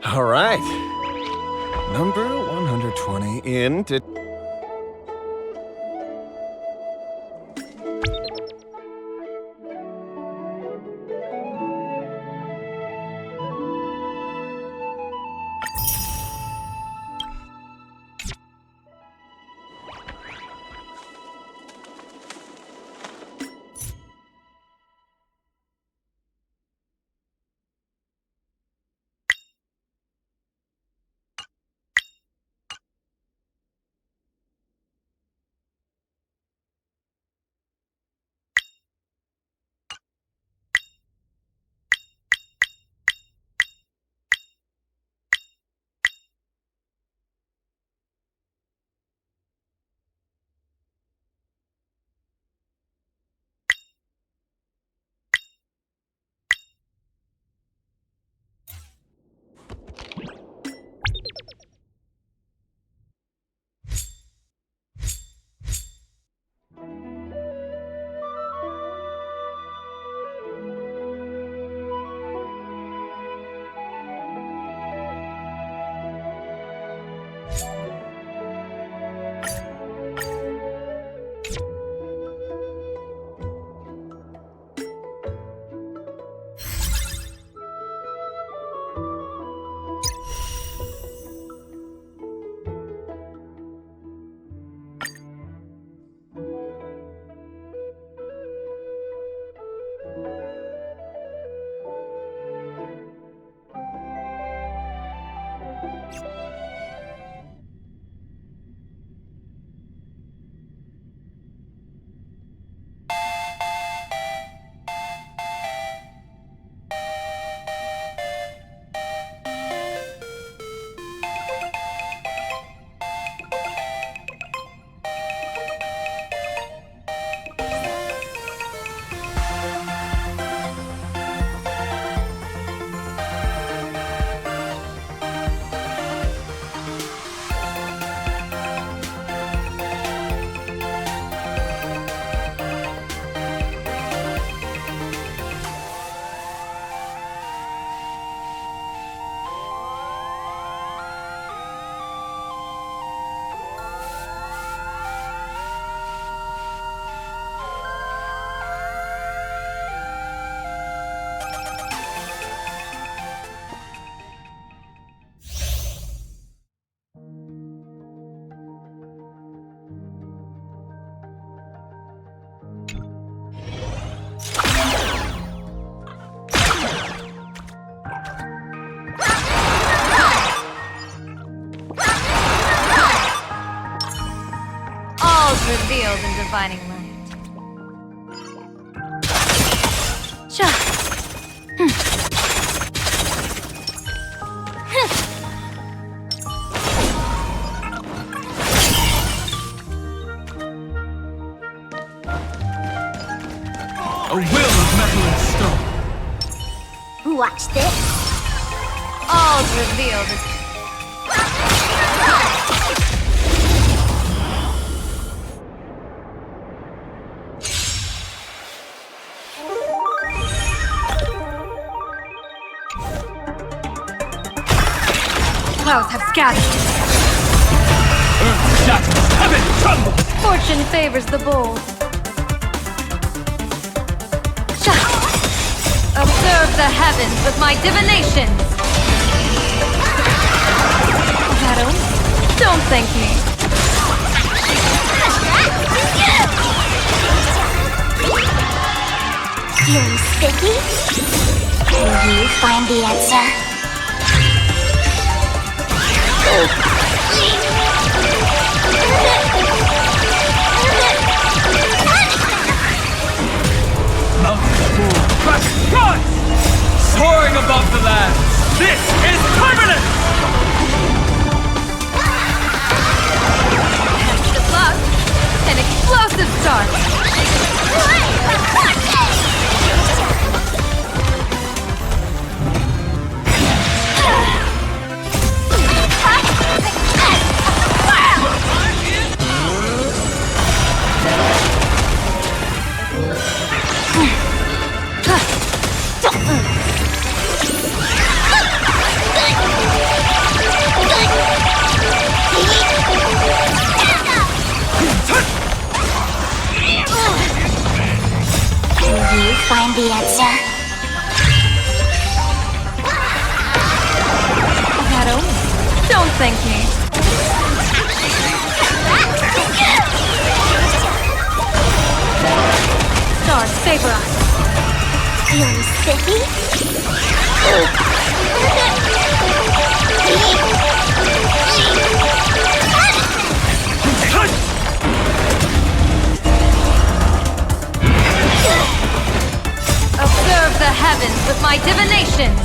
All right. Number 120 in to... Revealed in divining light. Sha. A will of metal and stone. Watch this. All's revealed. Clouds have scattered. Earth shatters, heaven trembles. Fortune favors the bold. Observe the heavens with my divinations. Shadow, don't thank me. Feeling sticky? Can you find the answer? Mountains roar, crashing skies, soaring above the land. This is permanent. The blood, an explosive start. you find the answer? That only. Don't thank me. Stars favor us. Feeling spiffy? Observe the heavens with my divinations.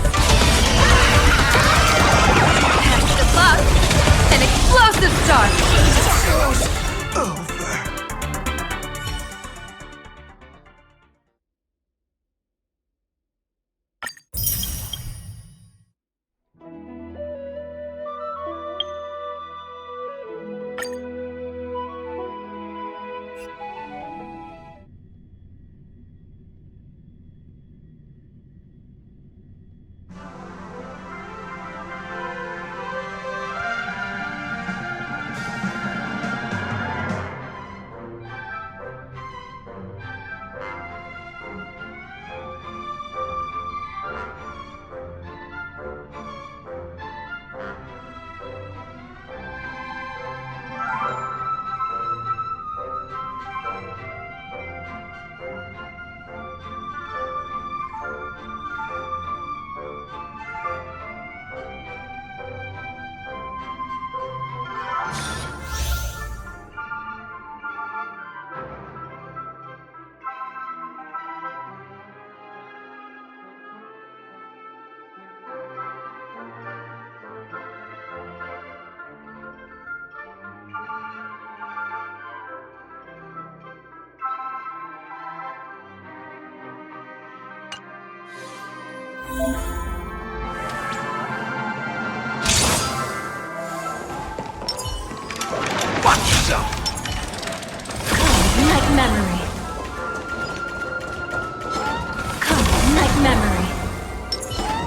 Pass the buck. An explosive start. Watch yourself. Night memory. Come, night memory.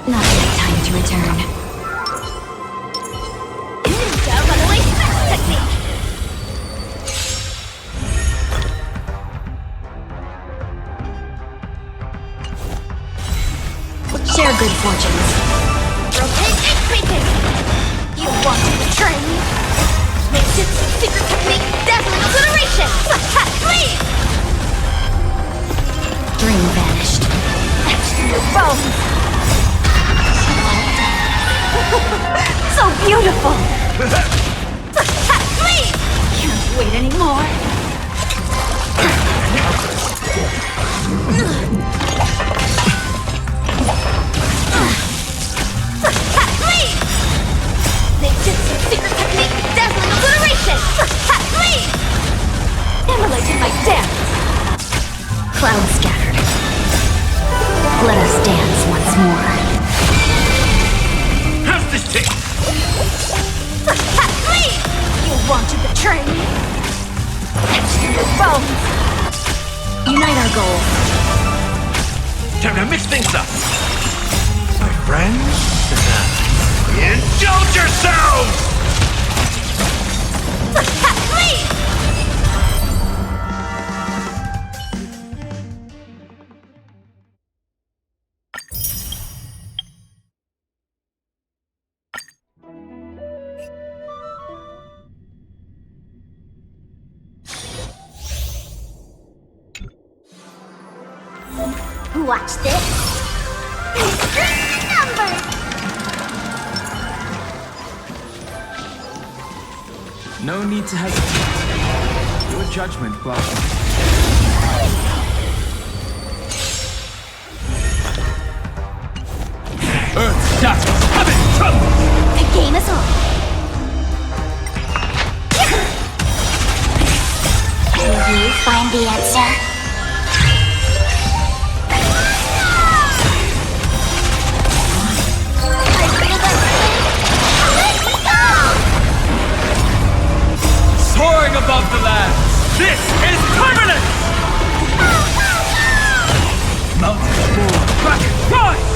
Not yet time to return. Ninja runaway sex technique! Share good fortunes. Rotate and creeping! You want to betray me? Ninjutsu secret technique, dazzling obliteration! Please! Dream vanished. Etched in your bones! So beautiful! Please! Can't wait anymore! Please! Ninjutsu secret technique, dazzling obliteration! Please! Immolated my dance! Cloud scattered. Let us dance once more. How's this taste? Please! You want to betray me? Etched in your bones! Unite our goals. Time to mix things up. My friends, indulge yourselves! Please! Watch this. Number. No need to hesitate. Your judgment welcome. Earth shatters, heaven trembles! The game is on. Will you find the answer? Soaring above the land, this is permanent! Mountain fall, bracket rise!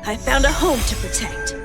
I found a home to protect.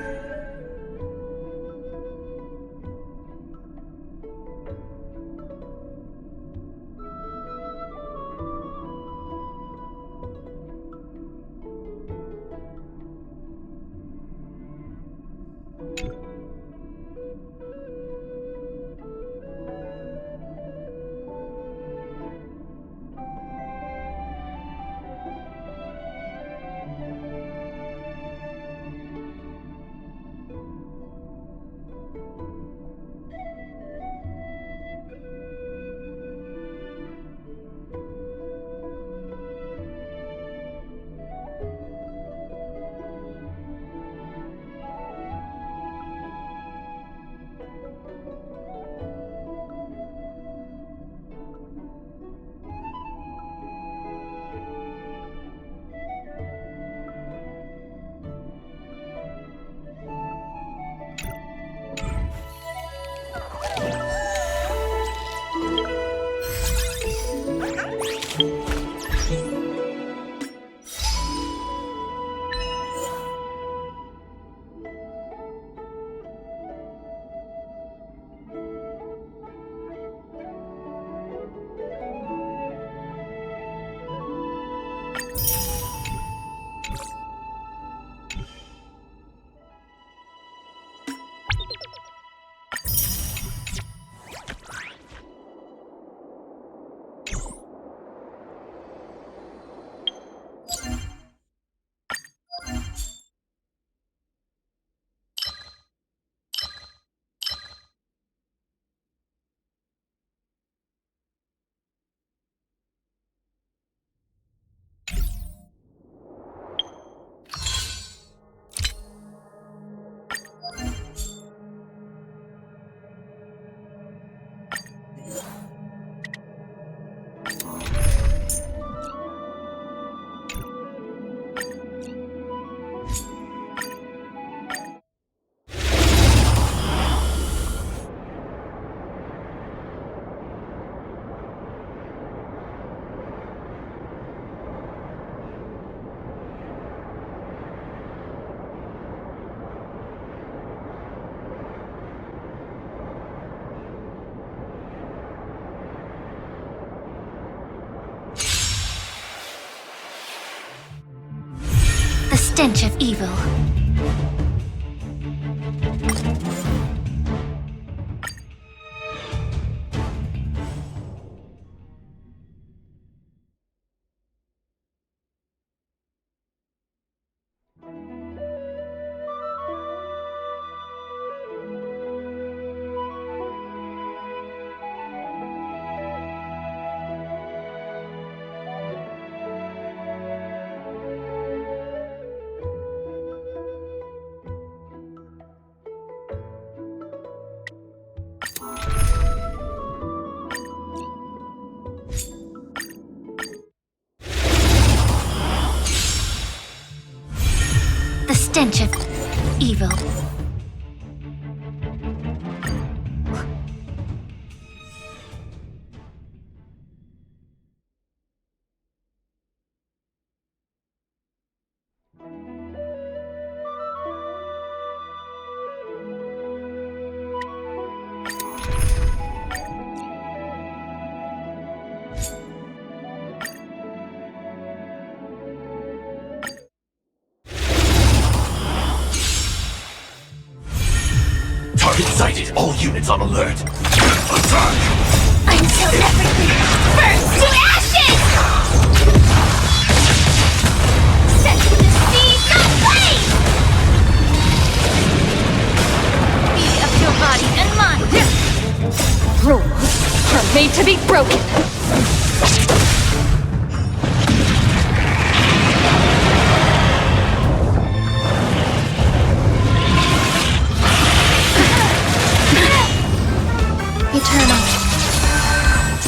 stench of evil. The stench of evil. Target sighted. All units on alert. Attack! Until everything burns to ashes! Set the seas aflame! Be of your body and mind. Rules are made to be broken. Eternal.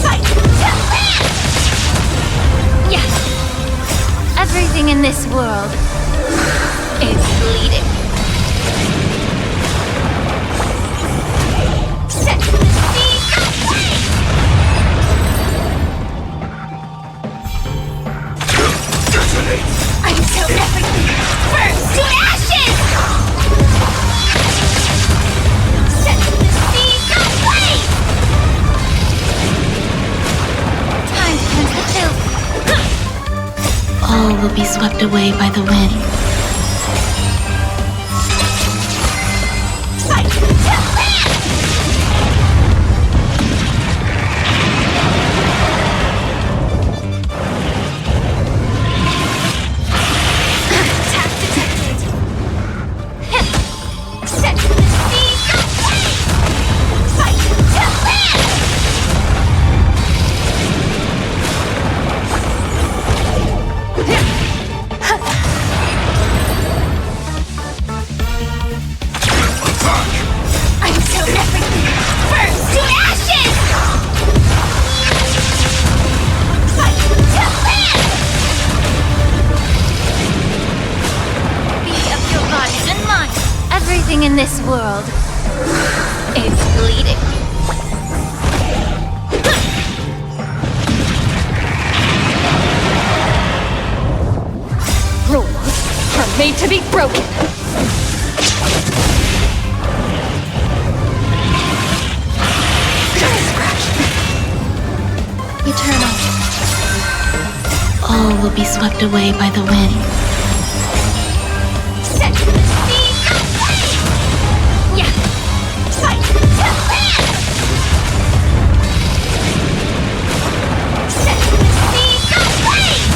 Fight to land! Yes. Everything in this world is bleeding. Set the seas aflame! Detonate! Until everything burns to ashes! Set the seas aflame! Time to cleanse the filth. All will be swept away by the wind. Fight to land! Attack detected. Set the seas aflame! Fight to land! Attack! Until everything burns to ashes! Fight to land! Be of your body and mind. Everything in this world is bleeding. Rules are made to be broken. Eternal. All will be swept away by the wind. Set the seas aflame! Yeah. Fight to land! Set the seas aflame!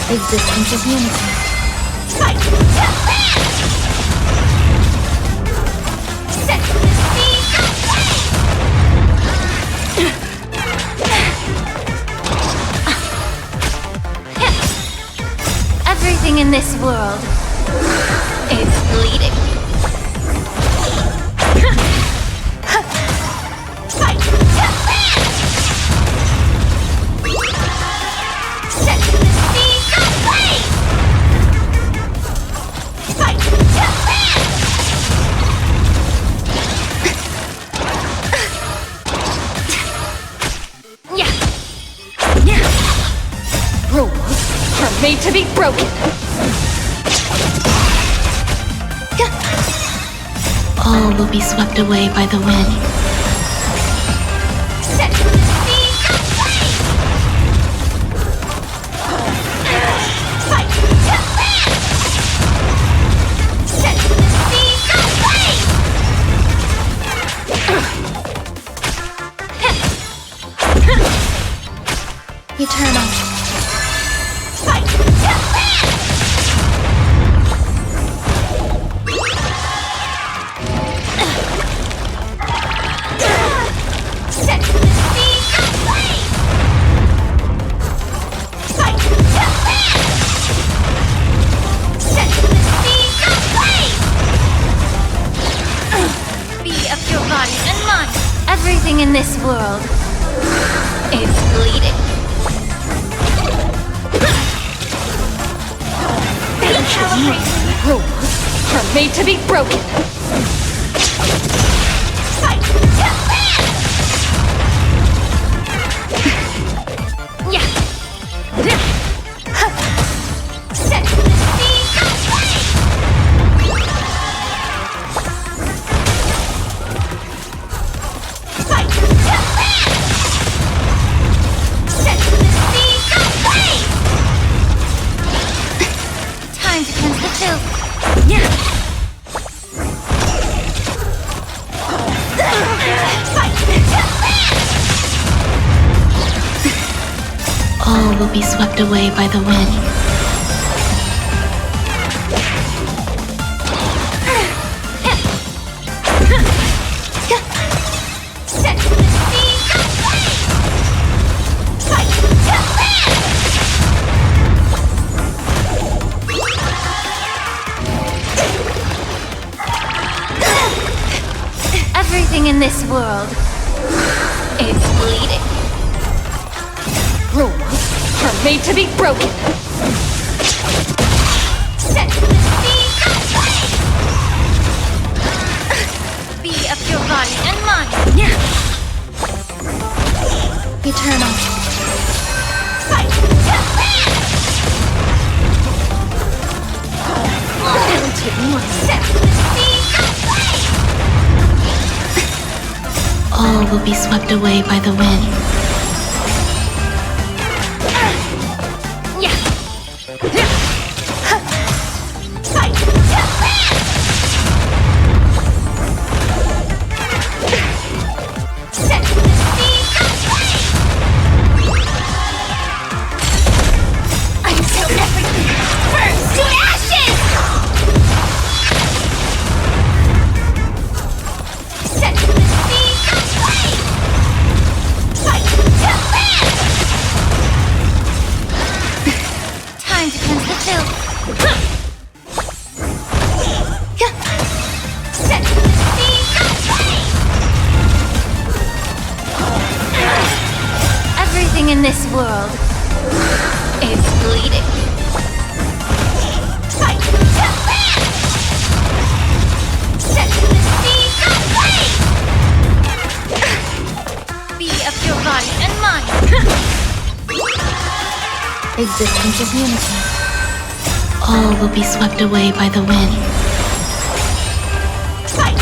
Existence is unity. Fight! Set the seas aflame! Everything in this world is bleeding. Fight! Set the seas aflame! Fight! Rules are made to be broken. All will be swept away by the wind. Set the seas aflame! Fight! Set the seas aflame! Eternal. Fight! Set the seas aflame! Fight! Set the seas aflame! Be of your body and mind. Everything in this world is bleeding. Rules are made to be broken. Fight! Set the seas aflame! Fight! Set the seas aflame! Time to cleanse the filth. All will be swept away by the wind. Set the seas aflame! Fight! Everything in this world is bleeding. Rules are made to be broken. Set the seas aflame! Be of your body and mind. Eternal. Fight! Set the seas aflame! All will be swept away by the wind. Fight! Set the seas aflame! Until everything burns to ashes! Set the seas aflame! Fight! Time to cleanse the filth. Set the seas aflame! Everything in this world is bleeding. Fight! Set the seas aflame! Be of your body and mind. Existence is unity. All will be swept away by the wind. Fight!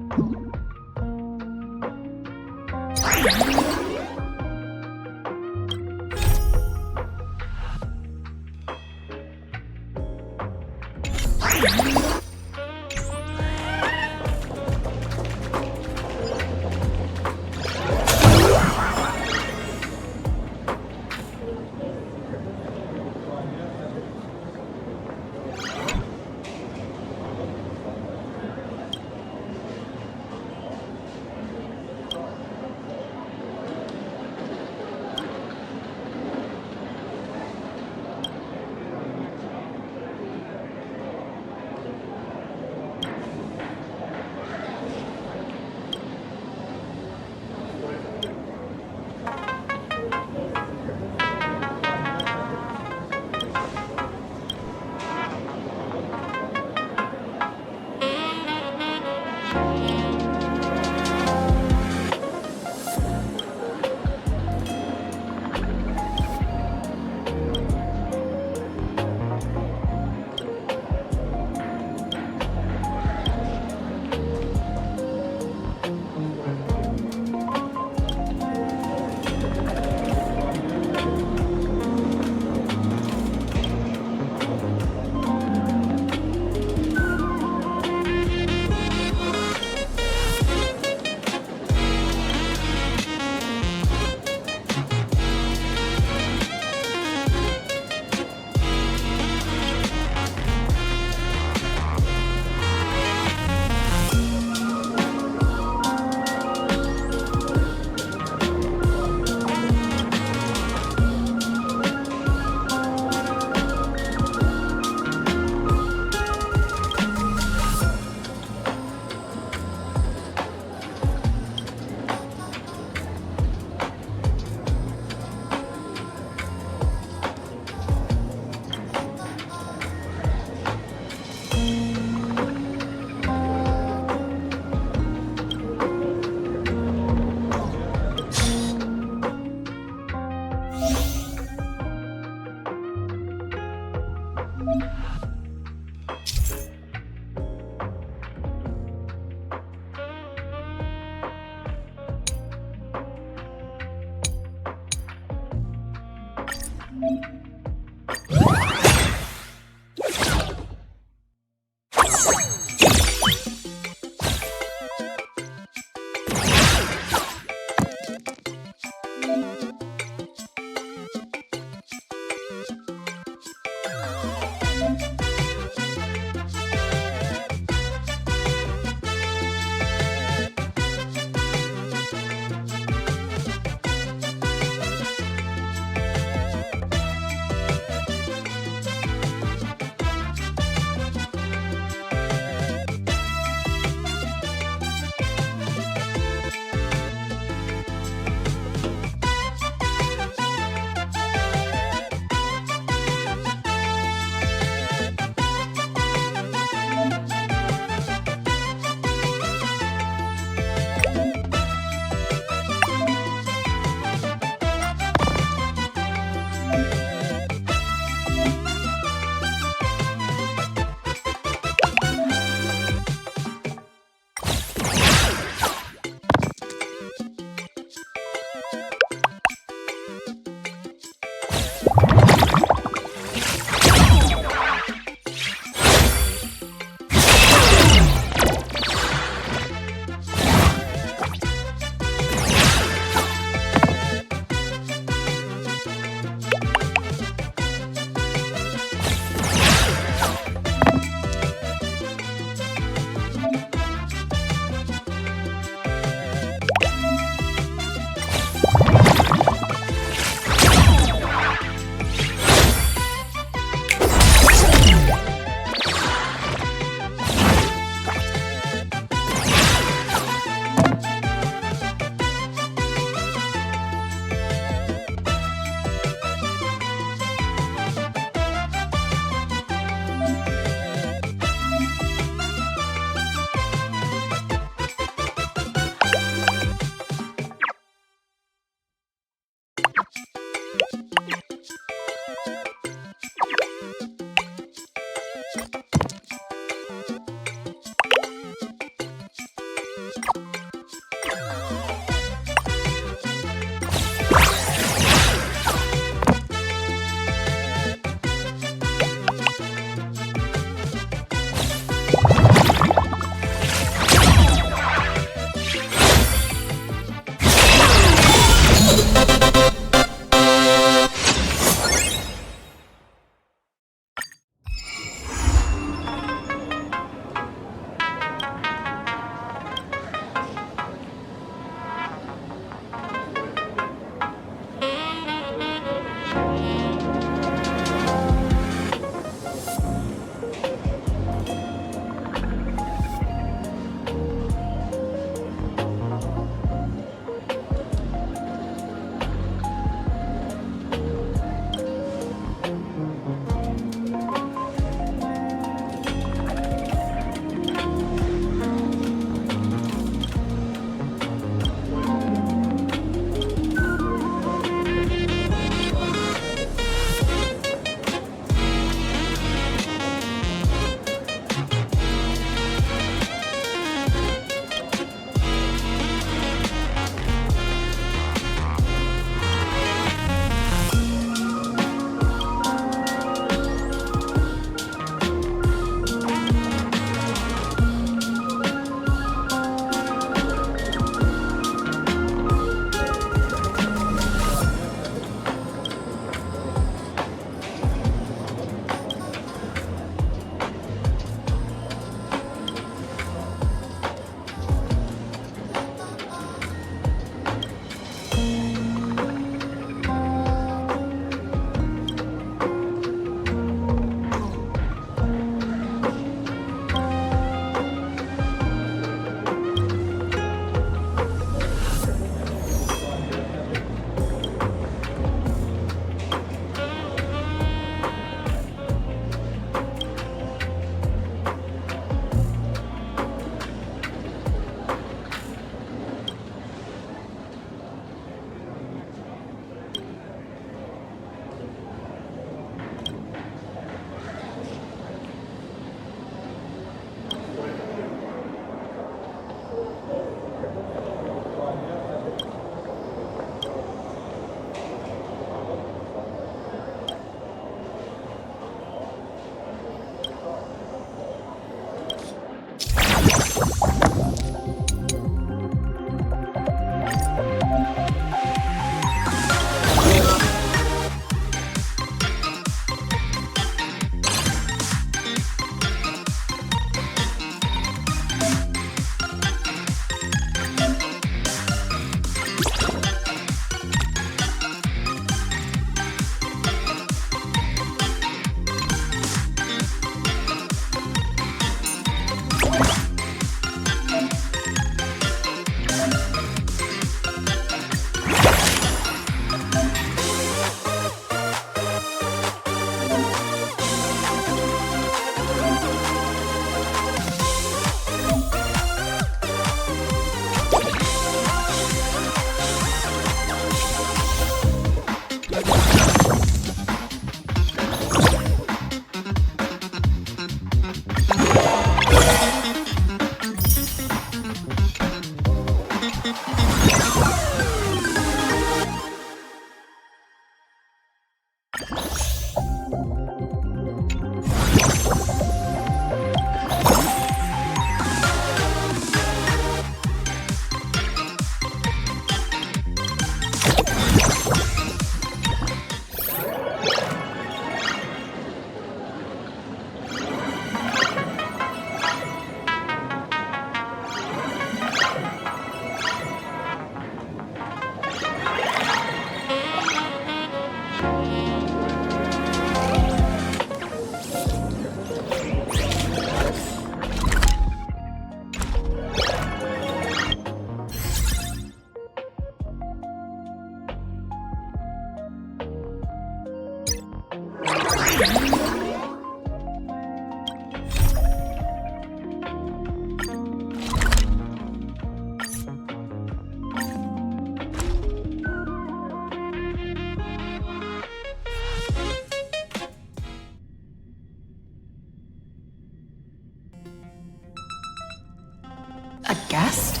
A guest?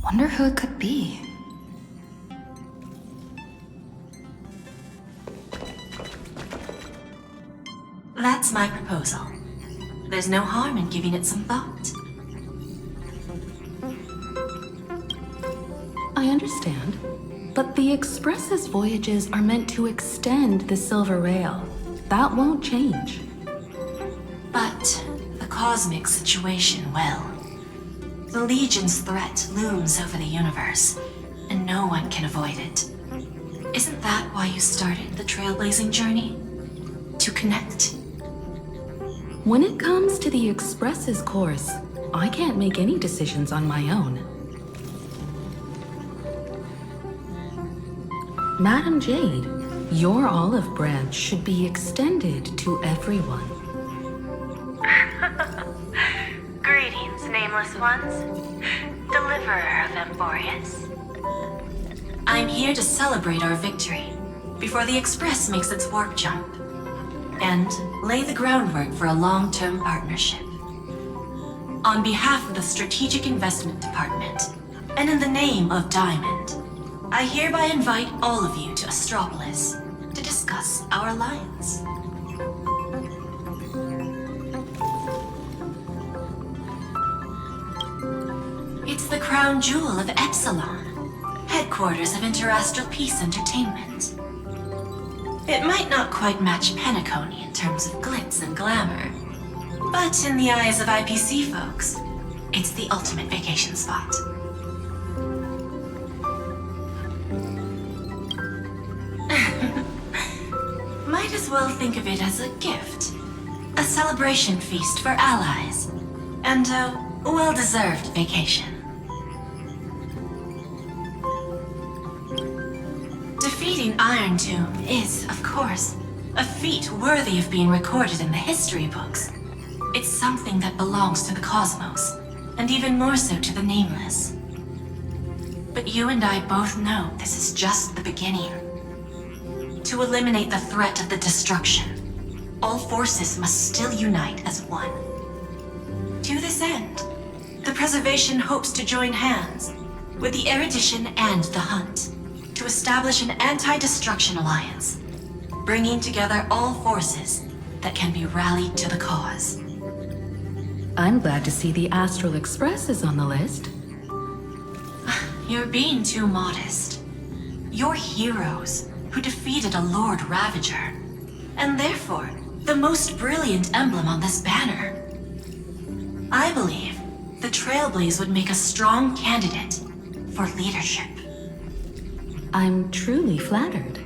Wonder who it could be. That's my proposal. There's no harm in giving it some thought. I understand. But the Express's voyages are meant to extend the Silver Rail. That won't change. But the cosmic situation will. The Legion's threat looms over the universe, and no one can avoid it. Isn't that why you started the trailblazing journey? To connect? When it comes to the Express's course, I can't make any decisions on my own. Madam Jade, your olive branch should be extended to everyone. Greetings, nameless ones. Deliverer of Emporius. I'm here to celebrate our victory before the Express makes its warp jump, and lay the groundwork for a long-term partnership. On behalf of the Strategic Investment Department, and in the name of Diamond, I hereby invite all of you to Astropolis to discuss our alliance. It's the crown jewel of Epsilon, headquarters of Interastral Peace Entertainment. It might not quite match Penacony in terms of glitz and glamour, but in the eyes of IPC folks, it's the ultimate vacation spot. Might as well think of it as a gift. A celebration feast for allies, and a well-deserved vacation. Defeating Iron Tomb is, of course, a feat worthy of being recorded in the history books. It's something that belongs to the cosmos, and even more so to the Nameless. But you and I both know this is just the beginning. To eliminate the threat of the destruction, all forces must still unite as one. To this end, the Preservation hopes to join hands with the Erudition and the Hunt to establish an anti-destruction alliance, bringing together all forces that can be rallied to the cause. I'm glad to see the Astral Express is on the list. You're being too modest. You're heroes who defeated a Lord Ravager, and therefore the most brilliant emblem on this banner. I believe the Trailblaze would make a strong candidate for leadership. I'm truly flattered.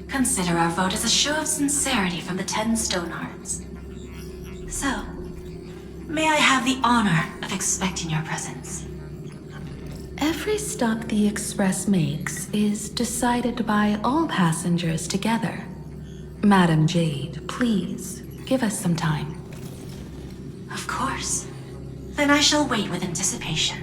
Consider our vote as a show of sincerity from the 10 Stonehearts. So, may I have the honor of expecting your presence? Every stop the Express makes is decided by all passengers together. Madam Jade, please, give us some time. Of course. Then I shall wait with anticipation.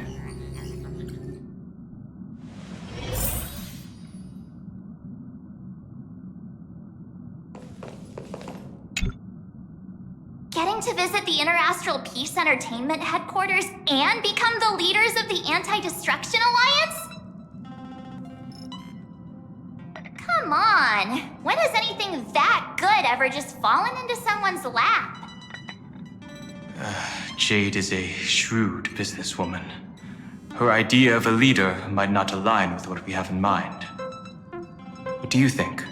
Getting to visit the Interastral Peace Entertainment headquarters and become the leaders of the Anti-Destruction Alliance? Come on, when has anything that good ever just fallen into someone's lap? Jade is a shrewd businesswoman. Her idea of a leader might not align with what we have in mind. What do you think?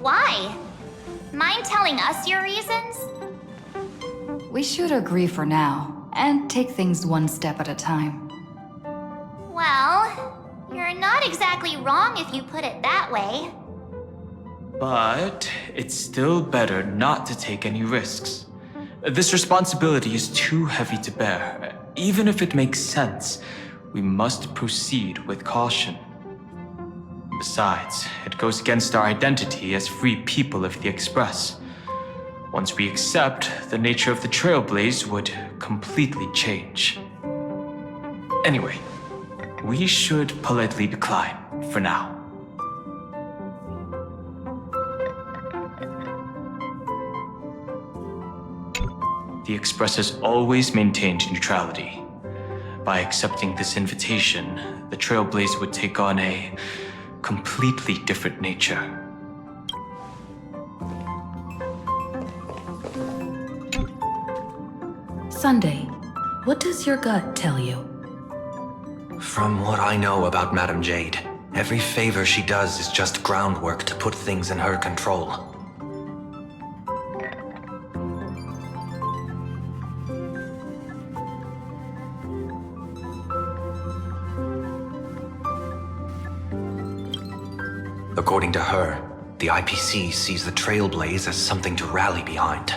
Why? Mind telling us your reasons? We should agree for now, and take things one step at a time. Well, you're not exactly wrong if you put it that way. But it's still better not to take any risks. This responsibility is too heavy to bear. Even if it makes sense, we must proceed with caution. Besides, it goes against our identity as free people of the Express. Once we accept, the nature of the Trailblaze would completely change. Anyway, we should politely decline for now. The Express has always maintained neutrality. By accepting this invitation, the Trailblaze would take on a completely different nature. Sunday, what does your gut tell you? From what I know about Madame Jade, every favor she does is just groundwork to put things in her control. According to her, the IPC sees the Trailblaze as something to rally behind.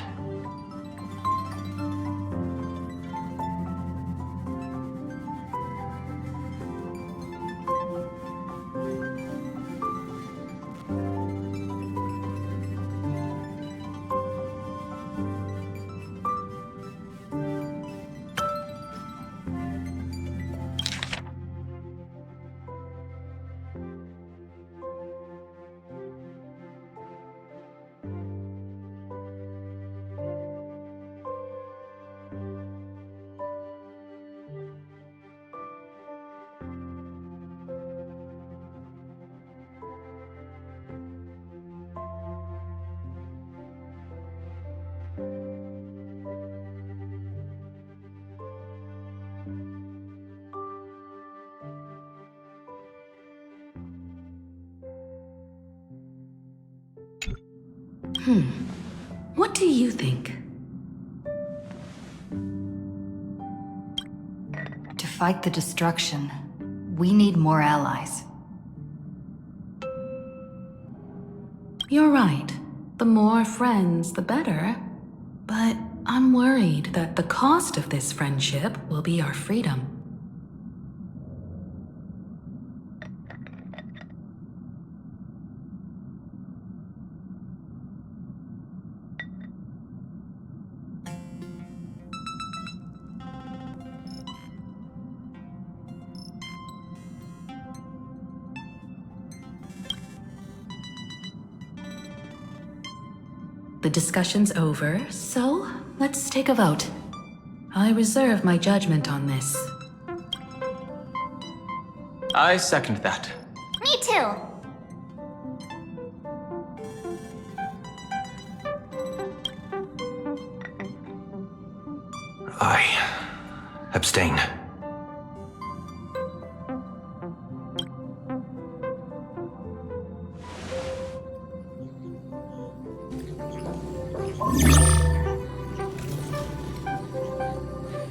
What do you think? To fight the destruction, we need more allies. You're right. The more friends, the better. But I'm worried that the cost of this friendship will be our freedom. The discussion's over, so let's take a vote. I reserve my judgment on this. I second that. Me too. I abstain.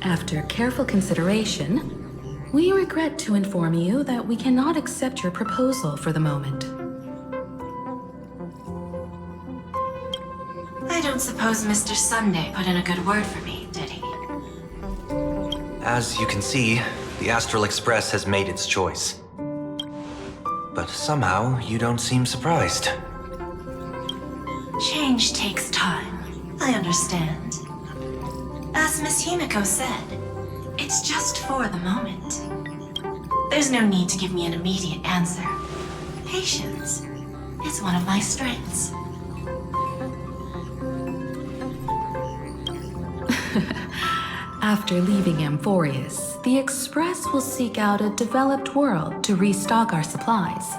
After careful consideration, we regret to inform you that we cannot accept your proposal for the moment. I don't suppose Mr. Sunday put in a good word for me, did he? As you can see, the Astral Express has made its choice. But somehow, you don't seem surprised. Change takes time. I understand. As Miss Himiko said, it's just for the moment. There's no need to give me an immediate answer. Patience is one of my strengths. After leaving Amphorius, the Express will seek out a developed world to restock our supplies.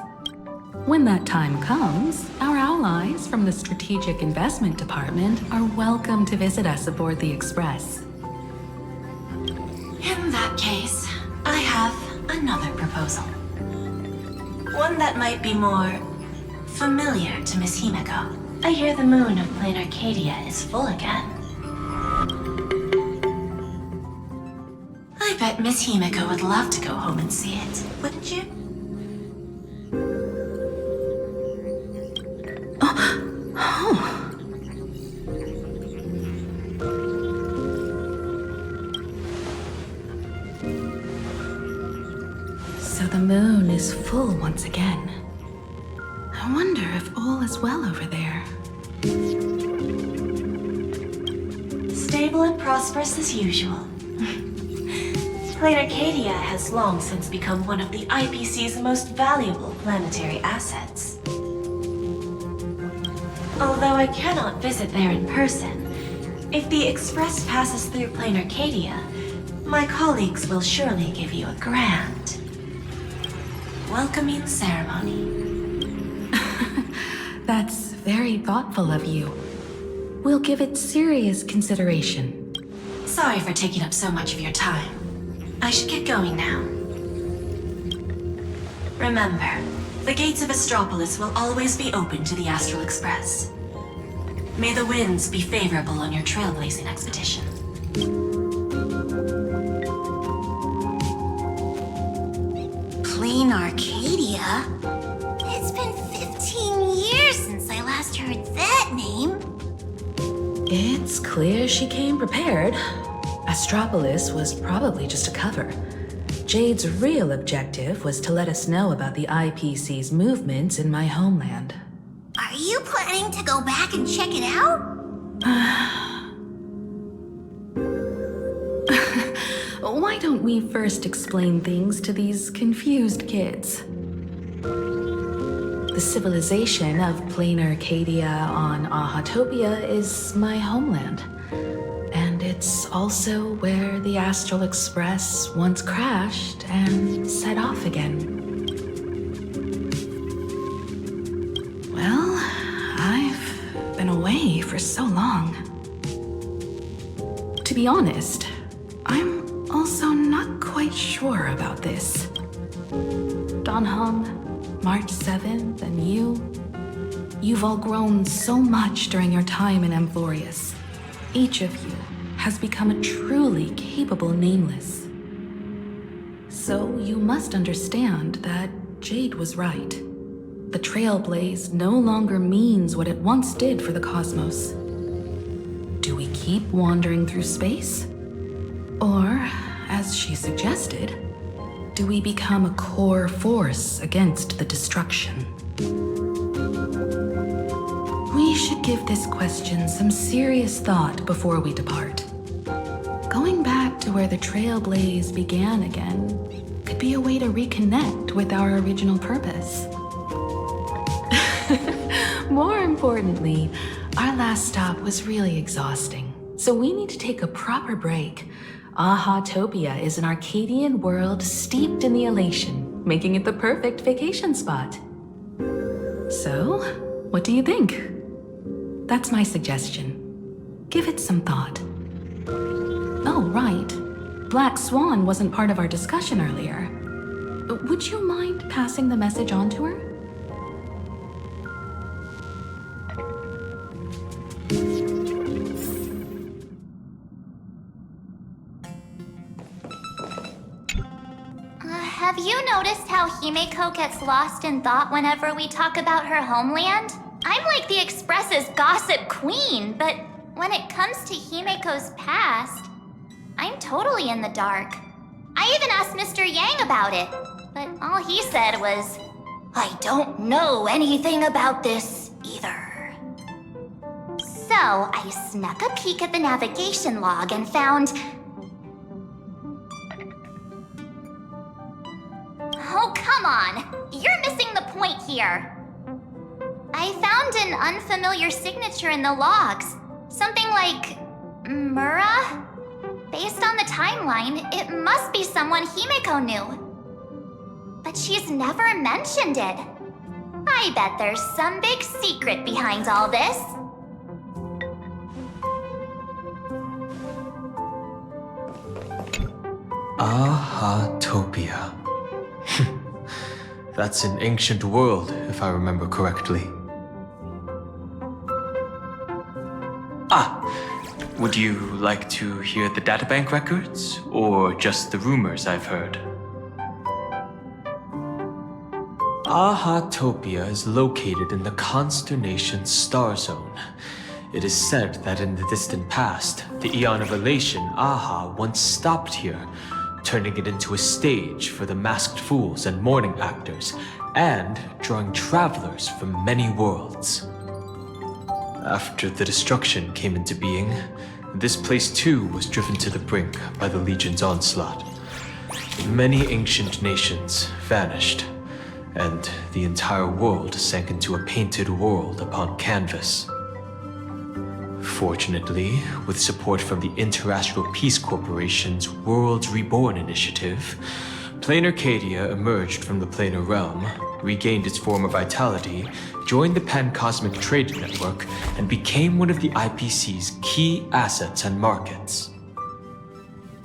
When that time comes, our allies from the Strategic Investment Department are welcome to visit us aboard the Express. In that case, I have another proposal. One that might be more familiar to Miss Himeko. I hear the moon of Plain Arcadia is full again. I bet Miss Himeko would love to go home and see it, wouldn't you? So the moon is full once again. I wonder if all is well over there. Stable and prosperous as usual. Plain Arcadia has long since become one of the IPC's most valuable planetary assets. Although I cannot visit there in person, if the Express passes through Plain Arcadia, my colleagues will surely give you a grand welcoming ceremony. That's very thoughtful of you. We'll give it serious consideration. Sorry for taking up so much of your time. I should get going now. Remember, the gates of Astropolis will always be open to the Astral Express. May the winds be favorable on your trailblazing expedition. Plain Arcadia? It's been 15 years since I last heard that name. It's clear she came prepared. Astropolis was probably just a cover. Jade's real objective was to let us know about the IPC's movements in my homeland. Are you planning to go back and check it out? Why don't we first explain things to these confused kids? The civilization of Plain Arcadia on Ahatopia is my homeland. And it's also where the Astral Express once crashed and set off again. Well, I've been away for so long. To be honest, I'm also not quite sure about this. Donham, March 7th, and you've all grown so much during your time in Amphorius. Each of you has become a truly capable Nameless. So you must understand that Jade was right. The Trailblaze no longer means what it once did for the cosmos. Do we keep wandering through space? Or, as she suggested, do we become a core force against the destruction? We should give this question some serious thought before we depart. Going back to where the Trailblaze began again could be a way to reconnect with our original purpose. More importantly, our last stop was really exhausting, so we need to take a proper break. Ahatopia is an Arcadian world steeped in the elation, making it the perfect vacation spot. So, what do you think? That's my suggestion. Give it some thought. Oh, right. Black Swan wasn't part of our discussion earlier. Would you mind passing the message on to her? Have you noticed how Himeko gets lost in thought whenever we talk about her homeland? I'm like the Express's gossip queen, but when it comes to Himeko's past, I'm totally in the dark. I even asked Mr. Yang about it, but all he said was, I don't know anything about this either. So I snuck a peek at the navigation log and found... Oh, come on! You're missing the point here. I found an unfamiliar signature in the logs. Something like Mura? Based on the timeline, it must be someone Himeko knew. But she's never mentioned it. I bet there's some big secret behind all this. Ahatopia. That's an ancient world, if I remember correctly. Would you like to hear the databank records, or just the rumors I've heard? Ahatopia is located in the constellation Star Zone. It is said that in the distant past, the Eon of Elation, Aha, once stopped here, turning it into a stage for the masked fools and mourning actors, and drawing travelers from many worlds. After the destruction came into being, this place too was driven to the brink by the Legion's onslaught. Many ancient nations vanished, and the entire world sank into a painted world upon canvas. Fortunately, with support from the Interastral Peace Corporation's Worlds Reborn initiative, Planar Arcadia emerged from the planar realm, regained its former vitality, joined the Pan-Cosmic Trade Network, and became one of the IPC's key assets and markets.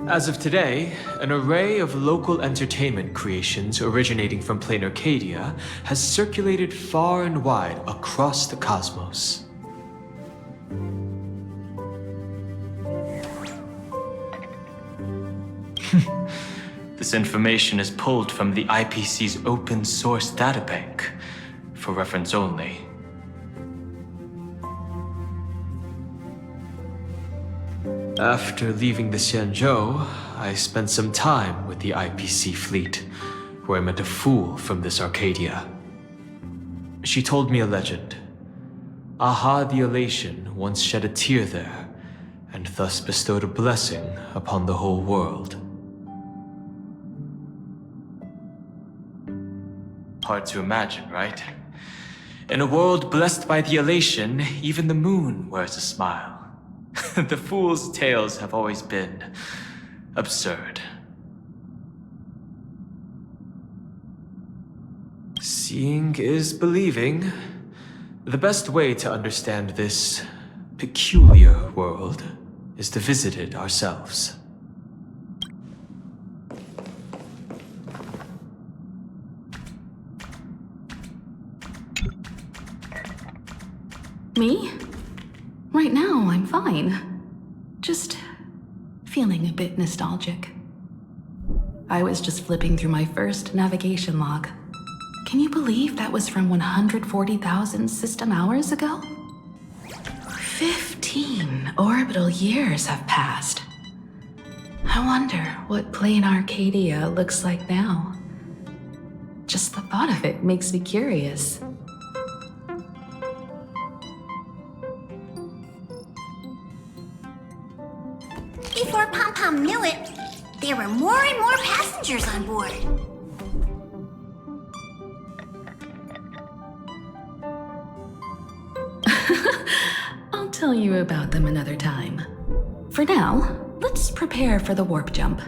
As of today, an array of local entertainment creations originating from Planar Arcadia has circulated far and wide across the cosmos. This information is pulled from the IPC's open source databank, for reference only. After leaving the Xianzhou, I spent some time with the IPC fleet, where I met a fool from this Arcadia. She told me a legend. Aha the Elation once shed a tear there, and thus bestowed a blessing upon the whole world. Hard to imagine, right? In a world blessed by the elation, even the moon wears a smile. The fool's tales have always been absurd. Seeing is believing. The best way to understand this peculiar world is to visit it ourselves. Me? Right now, I'm fine. Just feeling a bit nostalgic. I was just flipping through my first navigation log. Can you believe that was from 140,000 system hours ago? 15 orbital years have passed. I wonder what Planar Arcadia looks like now. Just the thought of it makes me curious. Before Pom Pom knew it, there were more and more passengers on board. I'll tell you about them another time. For now, let's prepare for the warp jump.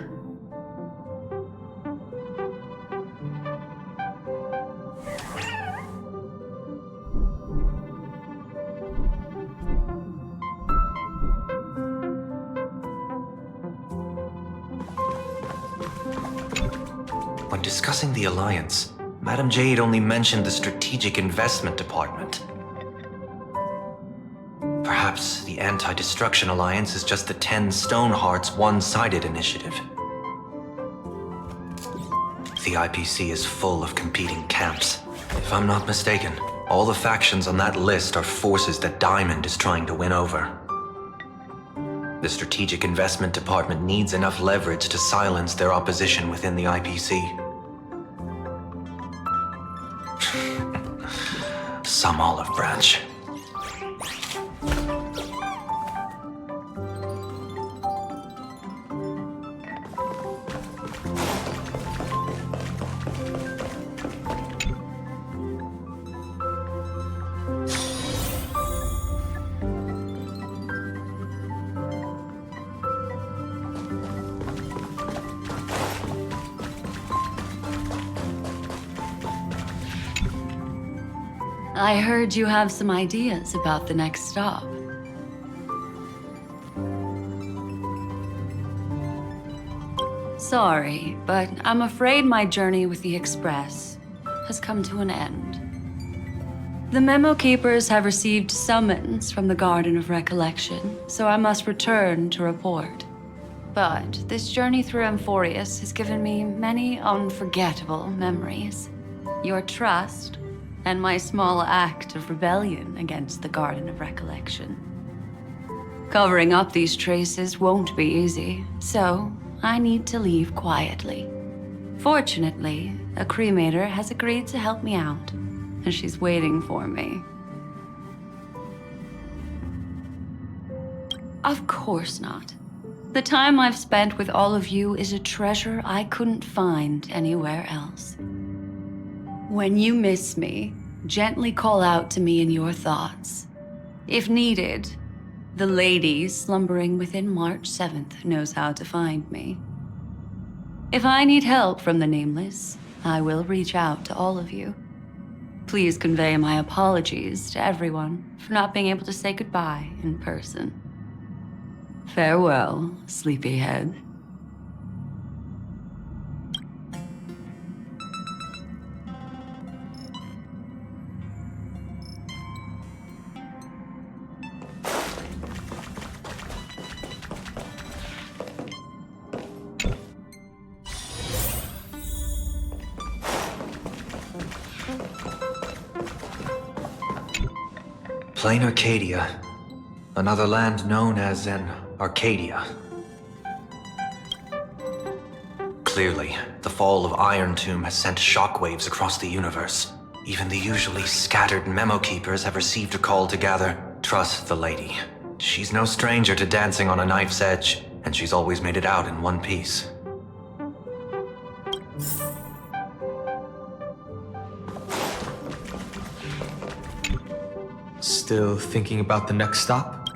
When discussing the Alliance, Madam Jade only mentioned the Strategic Investment Department. Perhaps the Anti-Destruction Alliance is just the 10 Stonehearts one-sided initiative. The IPC is full of competing camps. If I'm not mistaken, all the factions on that list are forces that Diamond is trying to win over. The Strategic Investment Department needs enough leverage to silence their opposition within the IPC. Some olive branch. I heard you have some ideas about the next stop. Sorry, but I'm afraid my journey with the Express has come to an end. The Memo Keepers have received summons from the Garden of Recollection, so I must return to report. But this journey through Amphorius has given me many unforgettable memories. Your trust, and my small act of rebellion against the Garden of Recollection. Covering up these traces won't be easy, so I need to leave quietly. Fortunately, a cremator has agreed to help me out, and she's waiting for me. Of course not. The time I've spent with all of you is a treasure I couldn't find anywhere else. When you miss me, gently call out to me in your thoughts. If needed, the lady slumbering within March 7th knows how to find me. If I need help from the Nameless, I will reach out to all of you. Please convey my apologies to everyone for not being able to say goodbye in person. Farewell, sleepyhead. Plain Arcadia. Another land known as an Arcadia. Clearly, the fall of Iron Tomb has sent shockwaves across the universe. Even the usually scattered Memo Keepers have received a call to gather. Trust the lady. She's no stranger to dancing on a knife's edge, and she's always made it out in one piece. Still thinking about the next stop?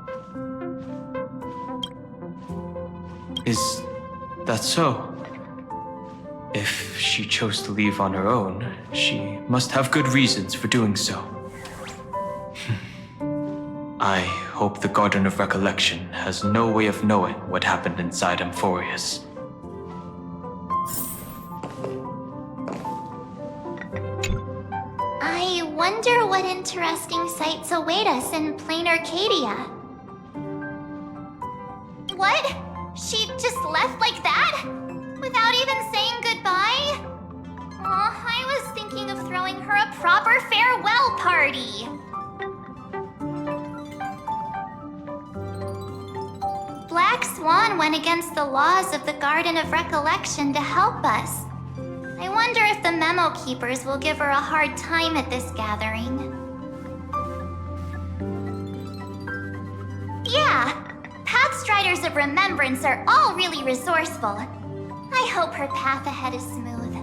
Is that so? If she chose to leave on her own, she must have good reasons for doing so. I hope the Garden of Recollection has no way of knowing what happened inside Amphorius. I wonder what interesting sights await us in Plain Arcadia. What? She just left like that? Without even saying goodbye? Aw, I was thinking of throwing her a proper farewell party. Black Swan went against the laws of the Garden of Recollection to help us. I wonder if the Memo Keepers will give her a hard time at this gathering. Yeah, Pathstriders of Remembrance are all really resourceful. I hope her path ahead is smooth.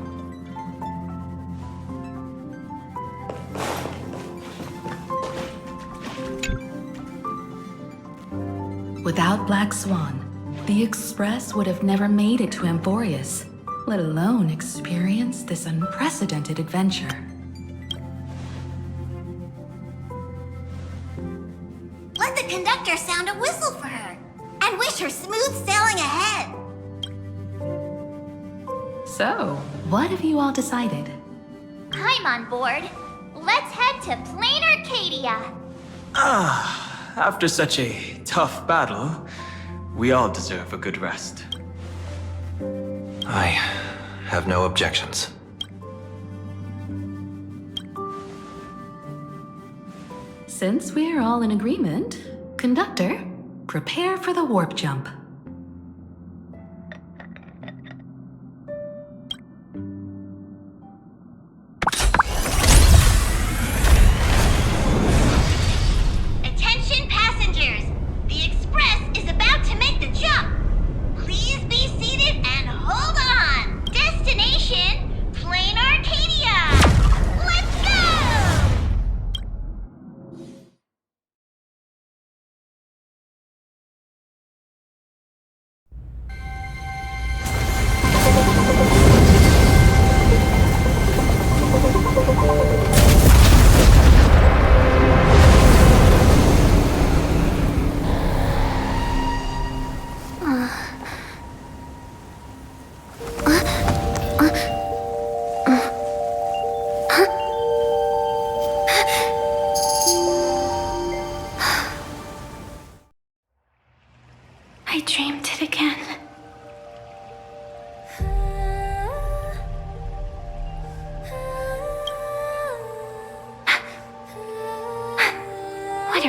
Without Black Swan, the Express would have never made it to Amphorius, let alone experience this unprecedented adventure. Let the conductor sound a whistle for her and wish her smooth sailing ahead. So, what have you all decided? I'm on board. Let's head to Plain Arcadia. After such a tough battle, we all deserve a good rest. I have no objections. Since we're all in agreement, Conductor, prepare for the warp jump.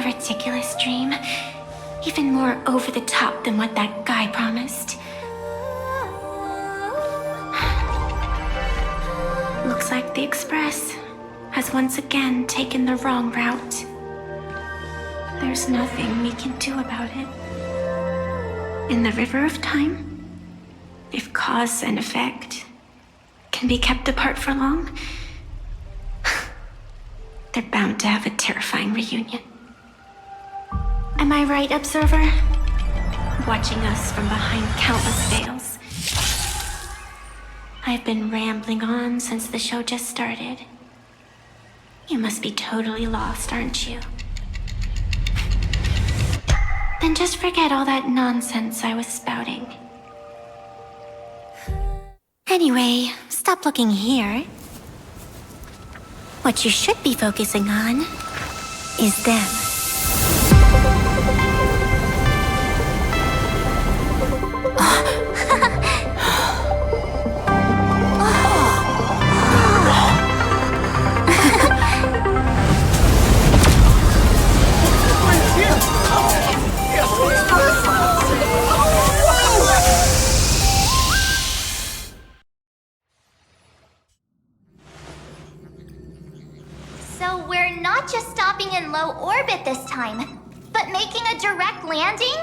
a ridiculous dream. Even more over the top than what that guy promised. Looks like the Express has once again taken the wrong route. There's nothing we can do about it. In the river of time, if cause and effect can be kept apart for long, they're bound to have a terrifying reunion. Am I right, Observer? Watching us from behind countless veils. I've been rambling on since the show just started. You must be totally lost, aren't you? Then just forget all that nonsense I was spouting. Anyway, stop looking here. What you should be focusing on is them. So we're not just stopping in low orbit this time, but making a direct landing?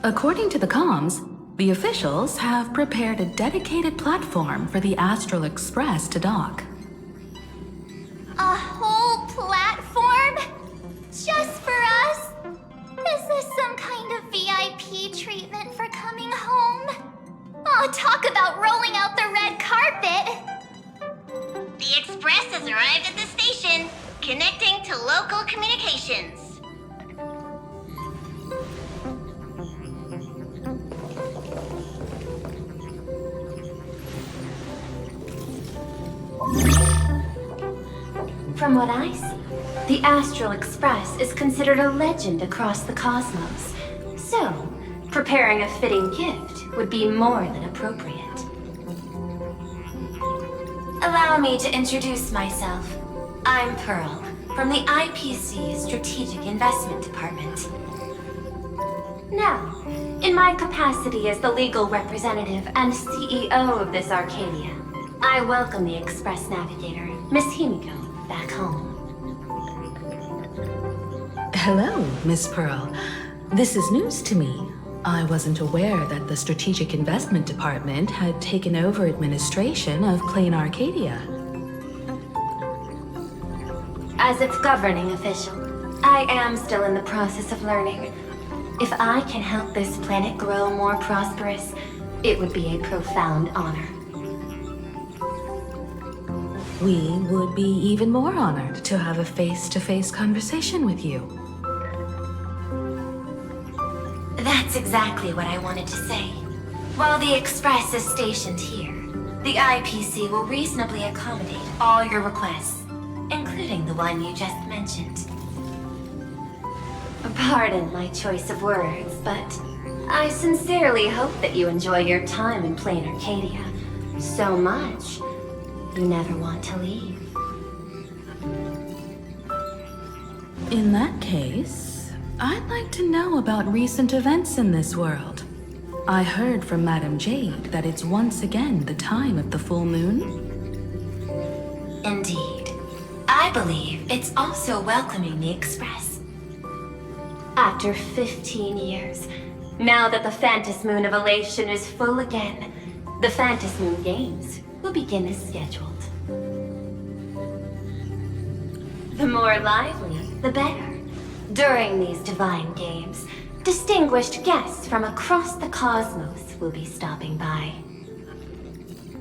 According to the comms, the officials have prepared a dedicated platform for the Astral Express to dock. A whole platform? Just for us? Is this some kind of VIP treatment for coming home? Oh, talk about rolling out the red carpet! The Express has arrived at the station, connecting to local communications. From what I see, the Astral Express is considered a legend across the cosmos. So, preparing a fitting gift would be more than appropriate. Allow me to introduce myself. I'm Pearl, from the IPC Strategic Investment Department. Now, in my capacity as the legal representative and CEO of this Arcadia, I welcome the Express Navigator, Miss Himiko, back home. Hello, Miss Pearl. This is news to me. I wasn't aware that the Strategic Investment Department had taken over administration of Plain Arcadia. As its governing official, I am still in the process of learning. If I can help this planet grow more prosperous, it would be a profound honor. We would be even more honored to have a face-to-face conversation with you. That's exactly what I wanted to say. While the Express is stationed here, the IPC will reasonably accommodate all your requests, including the one you just mentioned. Pardon my choice of words, but I sincerely hope that you enjoy your time in Plain Arcadia so much you never want to leave. In that case, I'd like to know about recent events in this world. I heard from Madame Jade that it's once again the time of the full moon. Indeed. I believe it's also welcoming the Express. After 15 years, now that the Phantas Moon of Elation is full again, the Phantas Moon Games will begin as scheduled. The more lively, the better. During these divine games, distinguished guests from across the cosmos will be stopping by.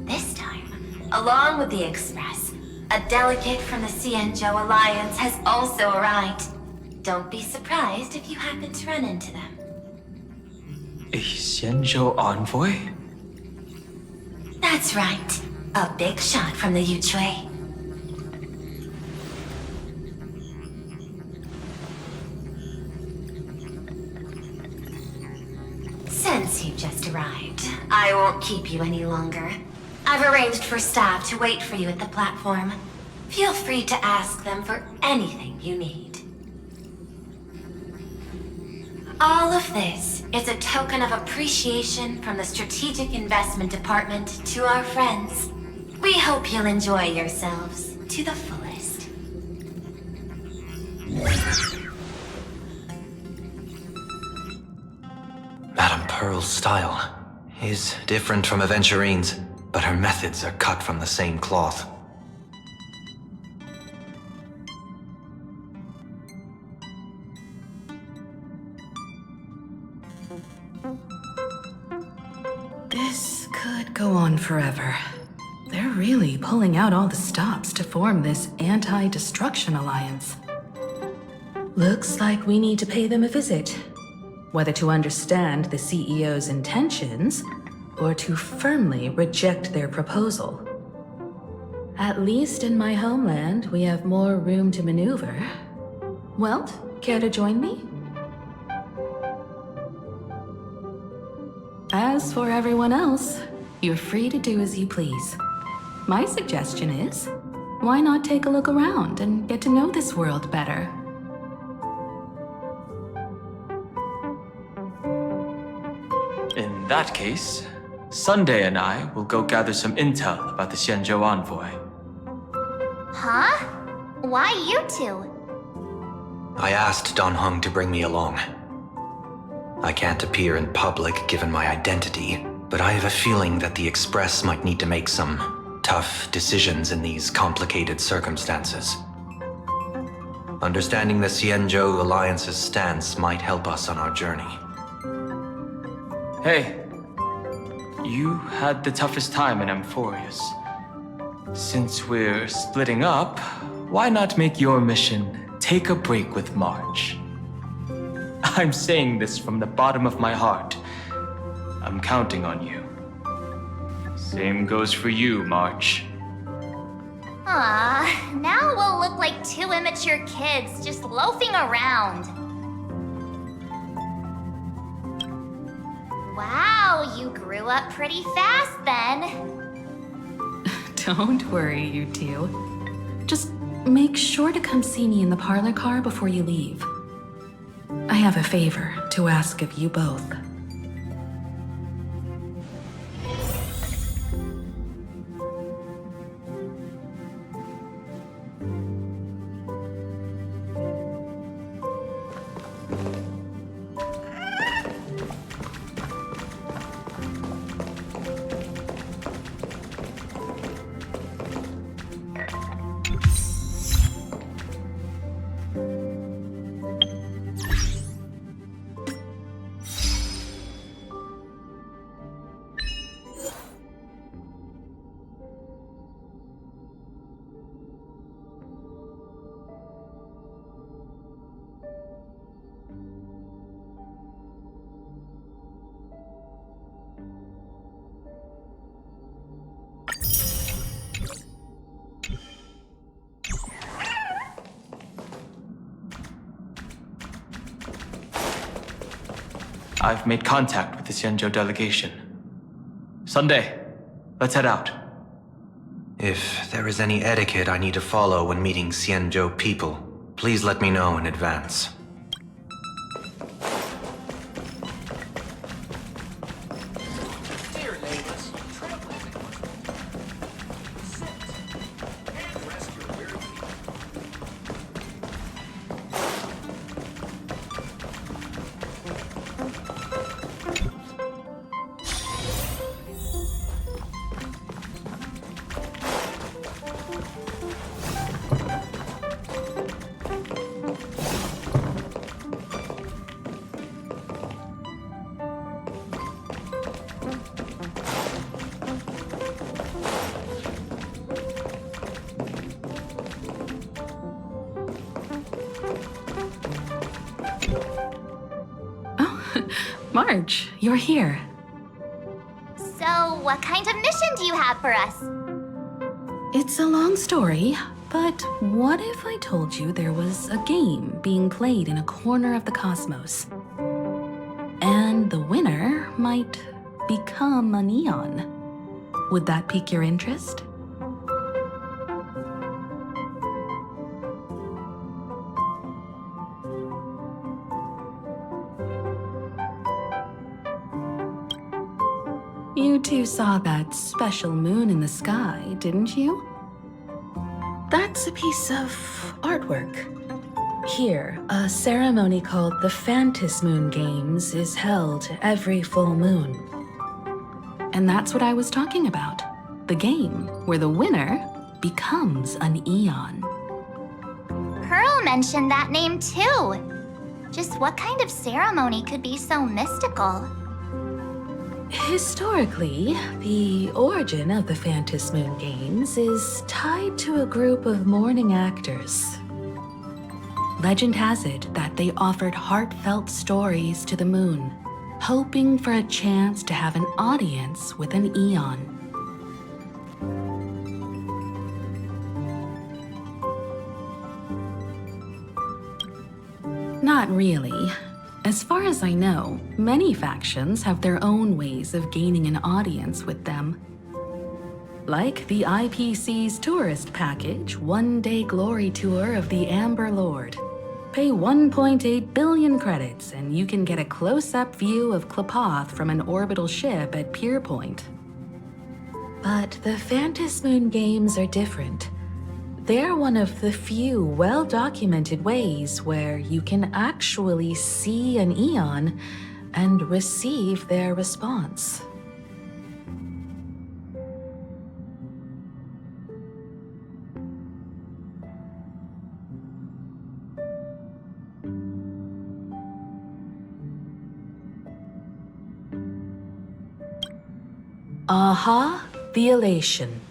This time, along with the Express, a delegate from the Cienjo Alliance has also arrived. Don't be surprised if you happen to run into them. A Xianzhou envoy? That's right. A big shot from the Yuchui. Since you just arrived, I won't keep you any longer. I've arranged for staff to wait for you at the platform. Feel free to ask them for anything you need. All of this is a token of appreciation from the Strategic Investment Department to our friends. We hope you'll enjoy yourselves to the fullest. Madame Pearl's style is different from Aventurine's, but her methods are cut from the same cloth. This could go on forever. They're really pulling out all the stops to form this anti-destruction alliance. Looks like we need to pay them a visit. Whether to understand the CEO's intentions, or to firmly reject their proposal. At least in my homeland, we have more room to maneuver. Welt, care to join me? As for everyone else, you're free to do as you please. My suggestion is, why not take a look around and get to know this world better? In that case, Sunday and I will go gather some intel about the Xianzhou envoy. Huh? Why you two? I asked Dan Heng to bring me along. I can't appear in public given my identity, but I have a feeling that the Express might need to make some tough decisions in these complicated circumstances. Understanding the Xianzhou Alliance's stance might help us on our journey. Hey, you had the toughest time in Amphorius. Since we're splitting up, why not make your mission take a break with March? I'm saying this from the bottom of my heart. I'm counting on you. Same goes for you, March. Aw, now we'll look like two immature kids just loafing around. Wow, you grew up pretty fast then. Don't worry, you two. Just make sure to come see me in the parlor car before you leave. I have a favor to ask of you both. I've made contact with the Xianzhou delegation. Sunday, let's head out. If there is any etiquette I need to follow when meeting Xianzhou people, please let me know in advance. Dear ladies, trailblazing must be. Sit and rest your weary feet. March, you're here. So, what kind of mission do you have for us? It's a long story, but what if I told you there was a game being played in a corner of the cosmos? And the winner might become a neon. Would that pique your interest? You two saw that special moon in the sky, didn't you? That's a piece of artwork. Here, a ceremony called the Phantom Moon Games is held every full moon. And that's what I was talking about. The game where the winner becomes an Eon. Pearl mentioned that name too. Just what kind of ceremony could be so mystical? Historically, the origin of the Phantom Moon Games is tied to a group of mourning actors. Legend has it that they offered heartfelt stories to the moon, hoping for a chance to have an audience with an Eon. Not really. As far as I know, many factions have their own ways of gaining an audience with them. Like the IPC's tourist package, one-day glory tour of the Amber Lord. Pay 1.8 billion credits and you can get a close-up view of Klapoth from an orbital ship at Pier Point. But the Phantom Moon Games are different. They're one of the few well-documented ways where you can actually see an Eon and receive their response. Aha, the Elation.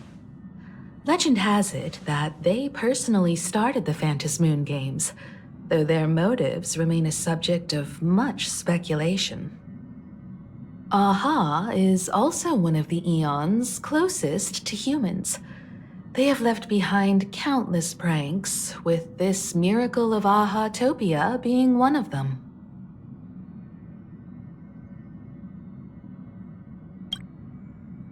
Legend has it that they personally started the Phantom Moon Games, though their motives remain a subject of much speculation. Aha is also one of the Eons closest to humans. They have left behind countless pranks, with this miracle of Aha-topia being one of them.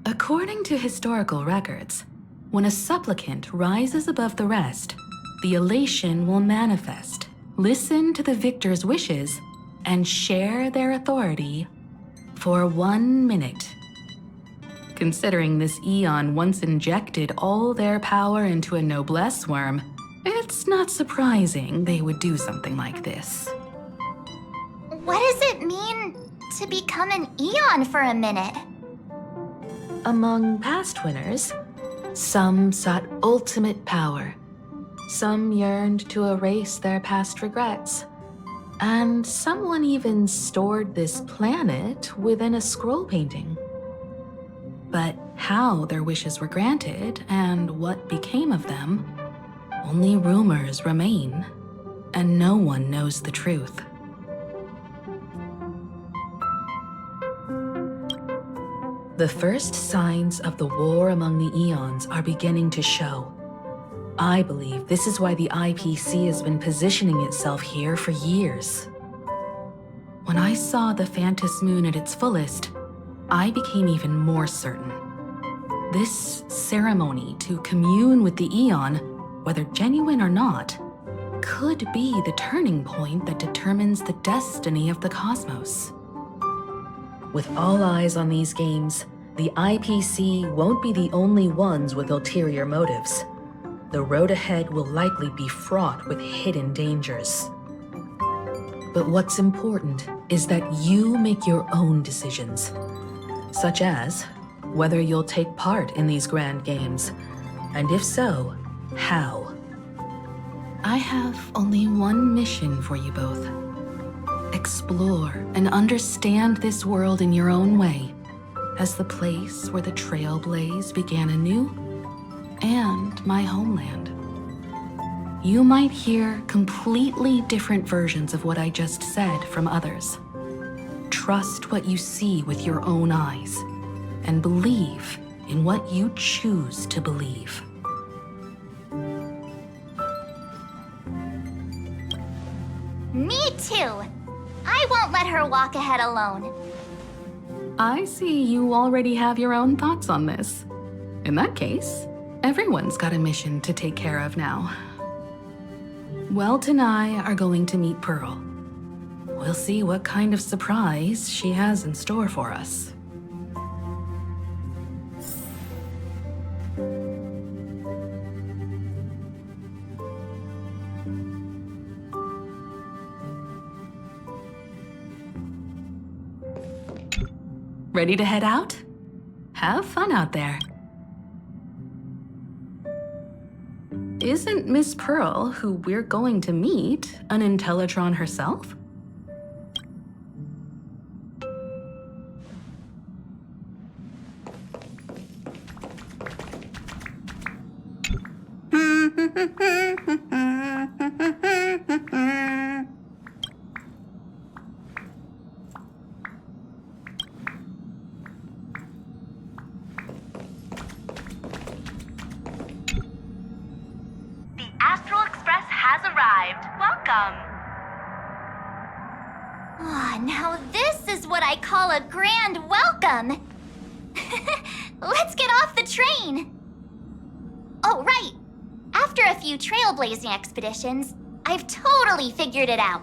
According to historical records, when a supplicant rises above the rest, the elation will manifest, listen to the victor's wishes, and share their authority for 1 minute. Considering this Eon once injected all their power into a noblesse worm, it's not surprising they would do something like this. What does it mean to become an Eon for a minute? Among past winners, some sought ultimate power. Some yearned to erase their past regrets. And someone even stored this planet within a scroll painting. But how their wishes were granted and what became of them, only rumors remain, and no one knows the truth. The first signs of the war among the Eons are beginning to show. I believe this is why the IPC has been positioning itself here for years. When I saw the Phantom Moon at its fullest, I became even more certain. This ceremony to commune with the Eon, whether genuine or not, could be the turning point that determines the destiny of the cosmos. With all eyes on these games, the IPC won't be the only ones with ulterior motives. The road ahead will likely be fraught with hidden dangers. But what's important is that you make your own decisions, such as whether you'll take part in these grand games, and if so, how. I have only one mission for you both. Explore and understand this world in your own way, as the place where the Trailblaze began anew, and my homeland. You might hear completely different versions of what I just said from others. Trust what you see with your own eyes, and believe in what you choose to believe. Me too. I won't let her walk ahead alone. I see you already have your own thoughts on this. In that case, everyone's got a mission to take care of now. Welt and I are going to meet Pearl. We'll see what kind of surprise she has in store for us. Ready to head out? Have fun out there. Isn't Miss Pearl, who we're going to meet, an Intellitron herself? The Astral Express has arrived. Welcome. Ah, now this is what I call a grand welcome. Let's get off the train. Oh, right. After a few trailblazing expeditions, I've totally figured it out.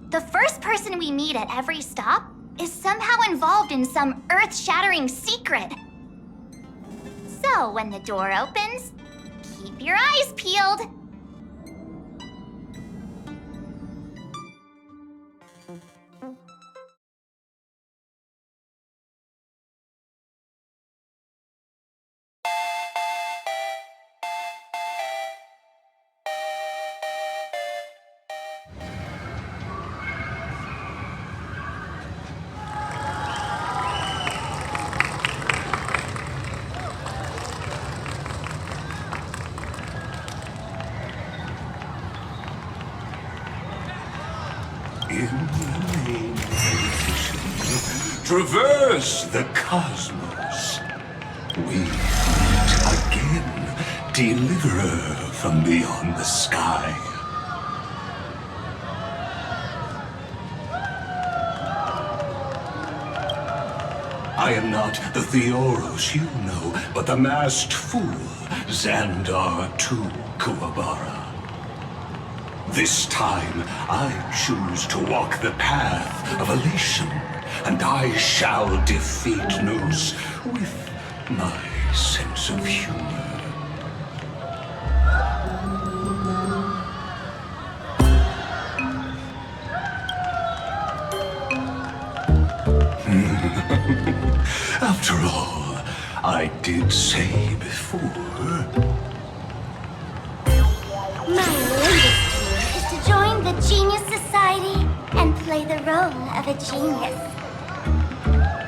The first person we meet at every stop is somehow involved in some earth-shattering secret. So when the door opens, keep your eyes peeled. In the name of efficiency, traverse the cosmos. We meet again, deliverer from beyond the sky. I am not the Theoros you know, but the masked fool, Xandar II Kuwabara. This time, I choose to walk the path of elation, and I shall defeat Nous with my sense of humor. After all, I did say before. My latest dream is to join the Genius Society and play the role of a genius.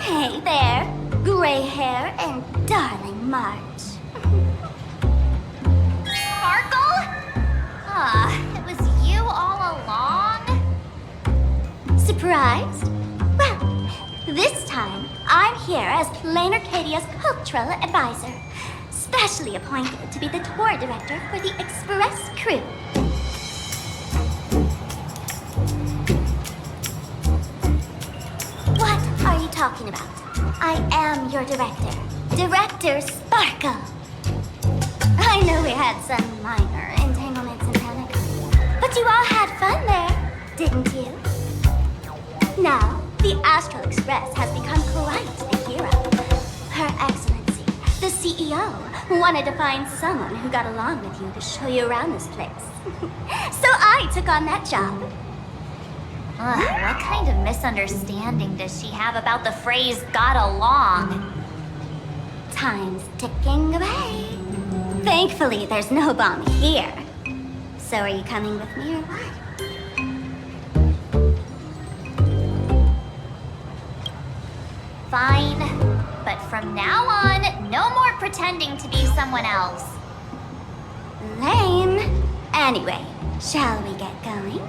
Hey there, gray hair and darling March. Sparkle? Ah, it was you all along? Surprised? Well, this time I'm here as Plain Arcadia's cultural advisor, specially appointed to be the tour director for the Express crew. What are you talking about? I am your director, Director Sparkle. I know we had some minor entanglements in panic, but you all had fun there, didn't you? Now, the Astral Express has become quite the hero. Her Excellency, the CEO, wanted to find someone who got along with you to show you around this place. So I took on that job. What kind of misunderstanding does she have about the phrase got along? Time's ticking away. Thankfully, there's no bomb here. So are you coming with me or what? Fine, but from now on, no more pretending to be someone else. Lame. Anyway, shall we get going?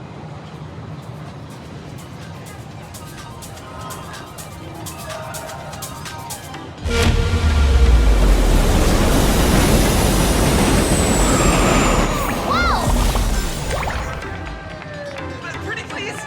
Pretty please?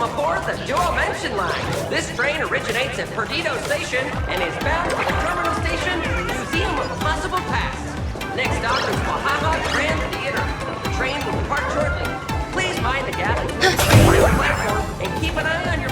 Welcome aboard the Dual Mention Line. This train originates at Perdido Station and is bound for the terminal station, Museum of Possible Past. Next stop is Wahaha Grand Theater. The train will depart shortly. Please mind the gap between the train and the platform and keep an eye on your